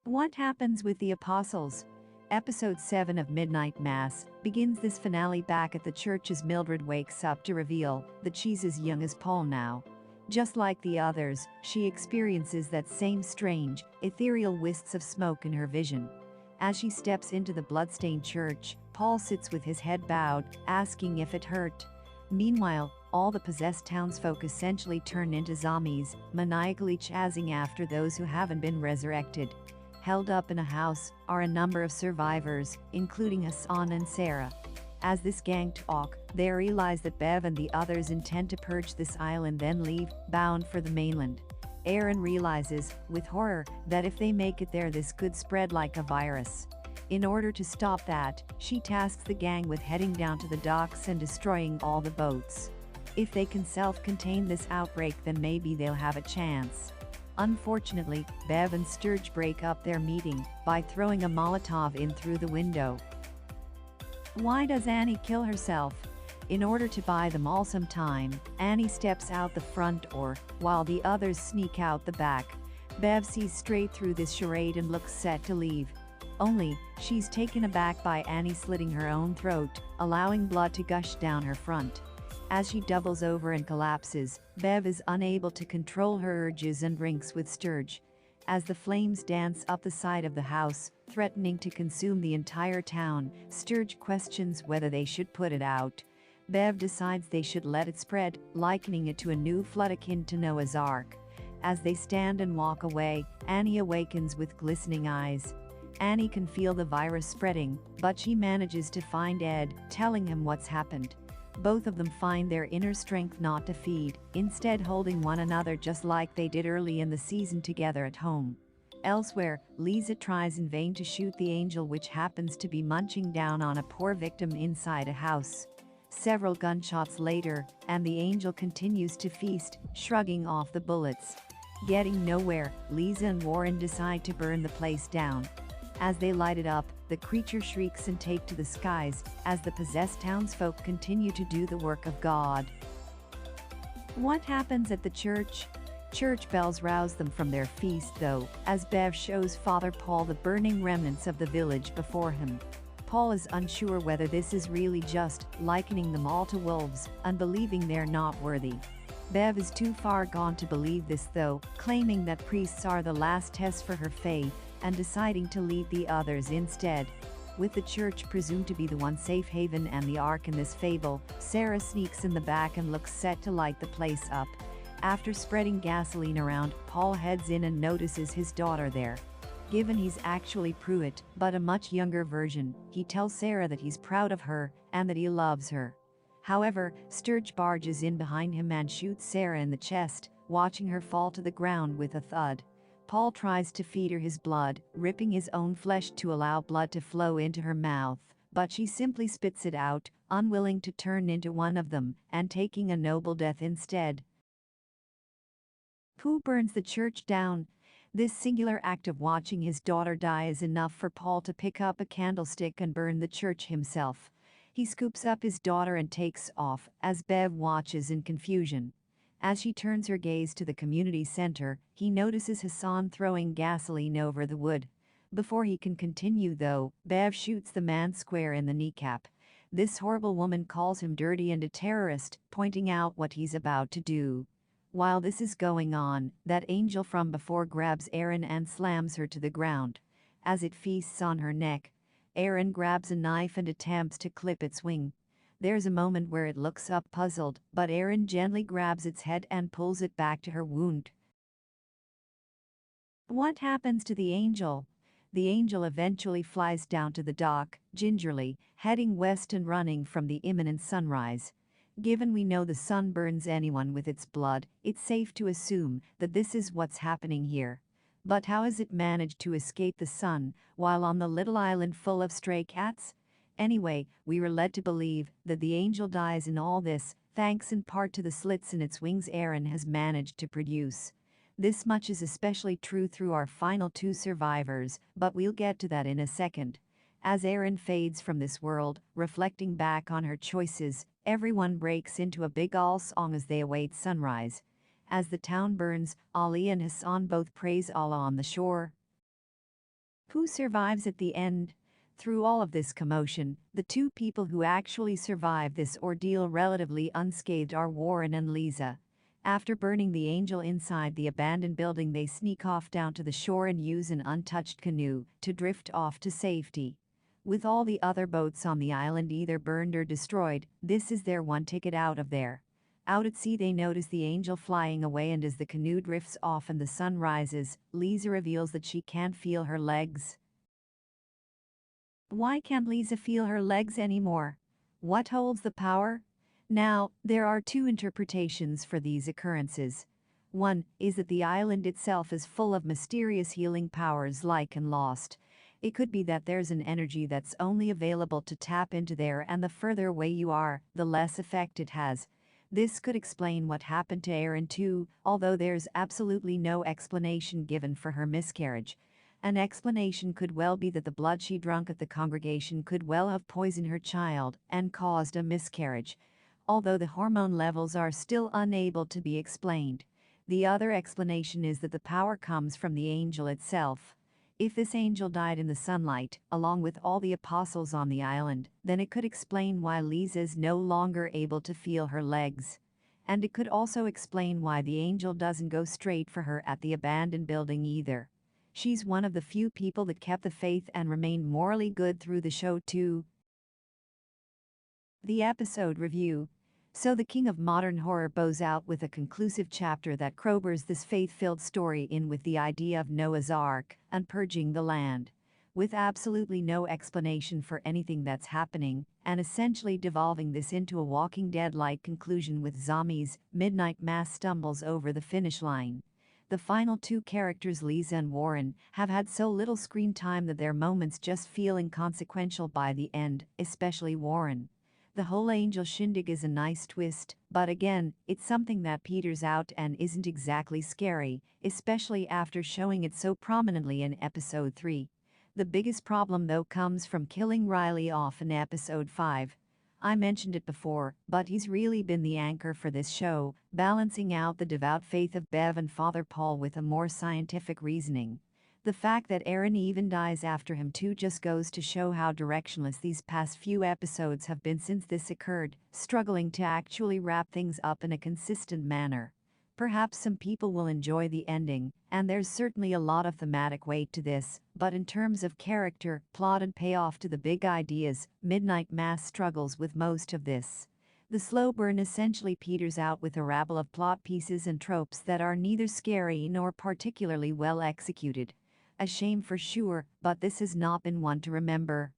What happens with the apostles? Episode 7 of Midnight Mass begins this finale back at the church as Mildred wakes up to reveal that she's as young as Paul now. Just like the others, she experiences that same strange, ethereal wisps of smoke in her vision. As she steps into the bloodstained church, Paul sits with his head bowed, asking if it hurt. Meanwhile, all the possessed townsfolk essentially turn into zombies, maniacally chasing after those who haven't been resurrected. Held up in a house are a number of survivors, including Hassan and Sarah. As this gang talk, they realize that Bev and the others intend to purge this island then leave, bound for the mainland. Aaron realizes, with horror, that if they make it there this could spread like a virus. In order to stop that, she tasks the gang with heading down to the docks and destroying all the boats. If they can self-contain this outbreak, then maybe they'll have a chance. Unfortunately, Bev and Sturge break up their meeting by throwing a Molotov in through the window. Why does Annie kill herself? In order to buy them all some time, Annie steps out the front door, while the others sneak out the back. Bev sees straight through this charade and looks set to leave. Only, she's taken aback by Annie slitting her own throat, allowing blood to gush down her front. As she doubles over and collapses, Bev is unable to control her urges and drinks with Sturge. As the flames dance up the side of the house, threatening to consume the entire town, Sturge questions whether they should put it out. Bev decides they should let it spread, likening it to a new flood akin to Noah's Ark. As they stand and walk away, Annie awakens with glistening eyes. Annie can feel the virus spreading, but she manages to find Ed, telling him what's happened. Both of them find their inner strength not to feed, instead holding one another just like they did early in the season together at home. Elsewhere, Leeza tries in vain to shoot the angel, which happens to be munching down on a poor victim inside a house. Several gunshots later, and the angel continues to feast, shrugging off the bullets. Getting nowhere, Leeza and Warren decide to burn the place down. As they light it up, the creature shrieks and take to the skies, as the possessed townsfolk continue to do the work of God. What happens at the church? Church bells rouse them from their feast though, as Bev shows Father Paul the burning remnants of the village before him. Paul is unsure whether this is really just, likening them all to wolves, and believing they're not worthy. Bev is too far gone to believe this though, claiming that priests are the last test for her faith, and deciding to lead the others instead. With the church presumed to be the one safe haven and the ark in this fable, Sarah sneaks in the back and looks set to light the place up. After spreading gasoline around, Paul heads in and notices his daughter there. Given he's actually Pruitt, but a much younger version, he tells Sarah that he's proud of her and that he loves her. However, Sturge barges in behind him and shoots Sarah in the chest, watching her fall to the ground with a thud. Paul tries to feed her his blood, ripping his own flesh to allow blood to flow into her mouth, but she simply spits it out, unwilling to turn into one of them, and taking a noble death instead. Who burns the church down? This singular act of watching his daughter die is enough for Paul to pick up a candlestick and burn the church himself. He scoops up his daughter and takes off, as Bev watches in confusion. As she turns her gaze to the community center, he notices Hassan throwing gasoline over the wood. Before he can continue though, Bev shoots the man square in the kneecap. This horrible woman calls him dirty and a terrorist, pointing out what he's about to do. While this is going on, that angel from before grabs Aaron and slams her to the ground. As it feasts on her neck, Aaron grabs a knife and attempts to clip its wing. There's a moment where it looks up puzzled, but Aaron gently grabs its head and pulls it back to her wound. What happens to the angel? The angel eventually flies down to the dock, gingerly, heading west and running from the imminent sunrise. Given we know the sun burns anyone with its blood, it's safe to assume that this is what's happening here. But how has it managed to escape the sun, while on the little island full of stray cats? Anyway, we were led to believe that the angel dies in all this, thanks in part to the slits in its wings Aaron has managed to produce. This much is especially true through our final two survivors, but we'll get to that in a second. As Aaron fades from this world, reflecting back on her choices, everyone breaks into a big all song as they await sunrise. As the town burns, Ali and Hassan both praise Allah on the shore. Who survives at the end? Through all of this commotion, the two people who actually survive this ordeal relatively unscathed are Warren and Leeza. After burning the angel inside the abandoned building, they sneak off down to the shore and use an untouched canoe to drift off to safety. With all the other boats on the island either burned or destroyed, this is their one ticket out of there. Out at sea, they notice the angel flying away, and as the canoe drifts off and the sun rises, Leeza reveals that she can't feel her legs. Why can't Leeza feel her legs anymore? What holds the power? Now, there are two interpretations for these occurrences. One is that the island itself is full of mysterious healing powers like and lost. It could be that there's an energy that's only available to tap into there, and the further away you are, the less effect it has. This could explain what happened to Erin too, although there's absolutely no explanation given for her miscarriage. An explanation could well be that the blood she drank at the congregation could well have poisoned her child and caused a miscarriage, although the hormone levels are still unable to be explained. The other explanation is that the power comes from the angel itself. If this angel died in the sunlight, along with all the apostles on the island, then it could explain why Leeza is no longer able to feel her legs. And it could also explain why the angel doesn't go straight for her at the abandoned building either. She's one of the few people that kept the faith and remained morally good through the show too. The episode review. So the king of modern horror bows out with a conclusive chapter that crowbars this faith-filled story in with the idea of Noah's Ark and purging the land, with absolutely no explanation for anything that's happening, and essentially devolving this into a Walking Dead-like conclusion with zombies. Midnight Mass stumbles over the finish line. The final two characters, Leeza and Warren, have had so little screen time that their moments just feel inconsequential by the end, especially Warren. The whole angel shindig is a nice twist, but again, it's something that peters out and isn't exactly scary, especially after showing it so prominently in episode 3. The biggest problem though comes from killing Riley off in episode 5. I mentioned it before, but he's really been the anchor for this show, balancing out the devout faith of Bev and Father Paul with a more scientific reasoning. The fact that Erin even dies after him too just goes to show how directionless these past few episodes have been since this occurred, struggling to actually wrap things up in a consistent manner. Perhaps some people will enjoy the ending, and there's certainly a lot of thematic weight to this, but in terms of character, plot and payoff to the big ideas, Midnight Mass struggles with most of this. The slow burn essentially peters out with a rabble of plot pieces and tropes that are neither scary nor particularly well executed. A shame for sure, but this has not been one to remember.